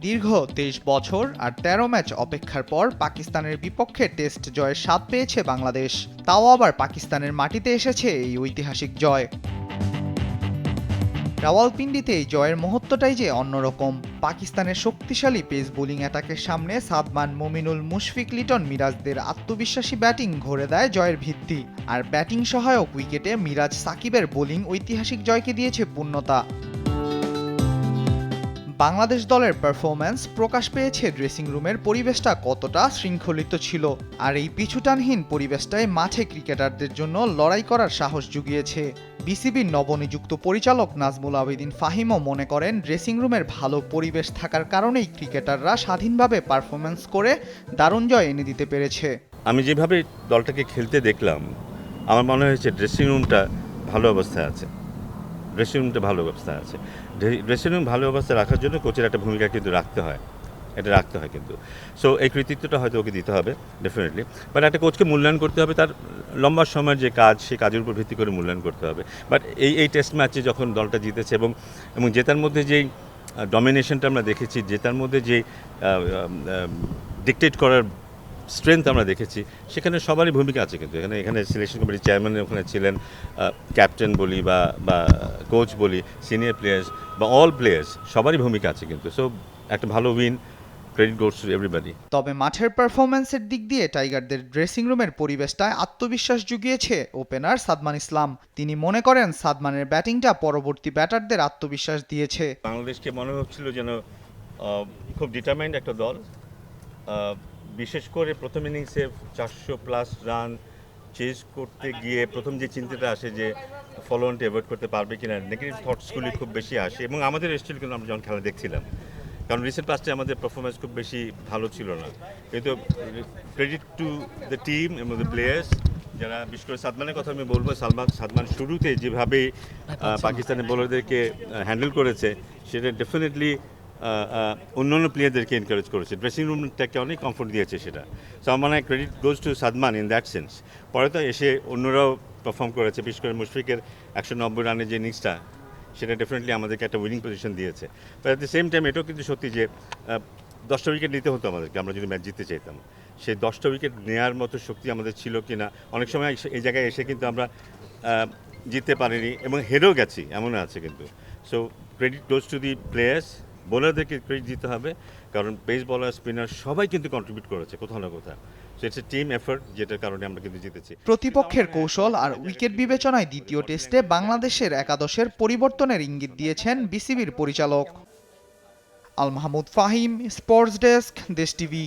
দীর্ঘ ২৩ বছর আর ১৩ ম্যাচ অপেক্ষার পর পাকিস্তানের বিপক্ষে টেস্ট জয়ের স্বাদ পেয়েছে বাংলাদেশ। তাও আবার পাকিস্তানের মাটিতে এসেছে এই ঐতিহাসিক জয়। রাওয়ালপিন্ডিতে এই জয়ের মুহূর্তটাই যে অন্যরকম। পাকিস্তানের শক্তিশালী পেস বোলিং অ্যাটাকের সামনে সাদমান, মুমিনুল, মুশফিক, লিটন, মিরাজদের আত্মবিশ্বাসী ব্যাটিং ঘরে দেয় জয়ের ভিত্তি। আর ব্যাটিং সহায়ক উইকেটে মিরাজ, সাকিবের বোলিং ঐতিহাসিক জয়কে দিয়েছে পূর্ণতা। বাংলাদেশ দলের পারফরম্যান্স প্রকাশ পেয়েছে ড্রেসিং রুমের পরিবেশটা কতটা শৃঙ্খলিত ছিল। আর এই পিছুটানহীন পরিবেশটাই মাঠে ক্রিকেটারদের জন্য লড়াই করার সাহস জুগিয়েছে। বিসিবির নবনিযুক্ত পরিচালক নাজমুল আবেদিন ফাহিমও মনে করেন, ড্রেসিং রুমের ভালো পরিবেশ থাকার কারণেই ক্রিকেটাররা স্বাধীনভাবে পারফরম্যান্স করে দারুণ জয় এনে দিতে পেরেছে। আমি যেভাবে দলটাকে খেলতে দেখলাম, আমার মনে হয়েছে ড্রেসিং রুমটা ভালো অবস্থায় আছে। ড্রেসিং রুমটা ভালো অবস্থায় আছে। ড্রেসিং রুম ভালো অবস্থায় রাখার জন্য কোচের একটা ভূমিকা কিন্তু রাখতে হয়, এটা রাখতে হয় কিন্তু। সো এই কৃতিত্বটা হয়তো ওকে দিতে হবে ডেফিনেটলি। বাট একটা কোচকে মূল্যায়ন করতে হবে তার লম্বা সময়ের যে কাজ, সেই কাজের উপর ভিত্তি করে মূল্যায়ন করতে হবে। বাট এই টেস্ট ম্যাচে যখন দলটা জিতেছে এবং জেতার মধ্যে যেই ডমিনেশনটা আমরা দেখেছি, জেতার মধ্যে যেই ডিকটেট করার স্ট্রেংথ আমরা দেখেছি, সেখানে সবারই ভূমিকা আছে কিন্তু। এখানে সিলেকশন কমিটির চেয়ারম্যান ওখানে ছিলেন, ক্যাপ্টেন বলি বা কোচ বলি, সিনিয়র প্লেয়ার্স বা অল প্লেয়ার্স, সবারই ভূমিকা আছে কিন্তু। সো একটা ভালো win, credit goes to everybody. তবে মাঠের পারফরম্যান্সের দিক দিয়ে টাইগারদের ড্রেসিং রুমের পরিবেশটায় আত্মবিশ্বাস জুগিয়েছে ওপেনার সাদমান ইসলাম। তিনি মনে করেন, সাদমানের ব্যাটিংটা পরবর্তী ব্যাটারদের আত্মবিশ্বাস দিয়েছে। বাংলাদেশকে মনে হচ্ছিল যেন খুব ডিটারমাইন্ড একটা দল। বিশেষ করে প্রথম ইনিংসে 400+ রান চেজ করতে গিয়ে প্রথম যে চিন্তাটা আসে যে ফলোঅনটা অ্যাভয়েড করতে পারবে কিনা, নেগেটিভ থটসগুলি খুব বেশি আসে। এবং আমাদের এসেছিল কিন্তু আমরা যখন খেলা দেখছিলাম, কারণ রিসেন্ট পাস্টে আমাদের পারফরমেন্স খুব বেশি ভালো ছিল না। কিন্তু ক্রেডিট টু দ্য টিম এবং দ্য প্লেয়ার্স, যারা বিশেষ করে সাদমানের কথা আমি বলবো। সাদমান শুরুতে যেভাবে পাকিস্তানের বোলারদেরকে হ্যান্ডেল করেছে, সেটা ডেফিনেটলি অন্যান্য প্লেয়ারদেরকে এনকারেজ করেছে, ড্রেসিং রুমটাকে অনেক কমফোর্ট দিয়েছে সেটা। সো আমার মানে credit goes two Sadman in that sense. পরে তো এসে অন্যরাও পারফর্ম করেছে, বিশেষ করে মুশফিকের 190 রানের যে ইনিংসটা, সেটা ডেফিনেটলি আমাদেরকে একটা উইনিং পজিশন দিয়েছে। But at the same time এটাও কিন্তু সত্যি যে 10টা উইকেট নিতে হতো আমাদেরকে, আমরা যদি ম্যাচ জিততে চাইতাম। সেই 10টা উইকেট নেওয়ার মতো শক্তি আমাদের ছিল কি না, অনেক সময় এই জায়গায় এসে কিন্তু আমরা জিততে পারিনি এবং হেরেও গেছি, এমনও আছে কিন্তু। So credit goes to the players, বোলারদেরকে ক্রেডিট দিতে হবে, কারণ পেস বলার, স্পিনার সবাই কিন্তু কন্ট্রিবিউট করেছে কোথাও না কোথাও। So it's a team effort, যেটার কারণে আমরা কিন্তু জিতেছি। প্রতিপক্ষের কৌশল আর উইকেট বিবেচনায় দ্বিতীয় টেস্টে বাংলাদেশের একাদশের পরিবর্তনের ইঙ্গিত দিয়েছেন বিসিবির পরিচালক। আল মাহমুদ ফাহিম, স্পোর্টস ডেস্ক, দেশ টিভি।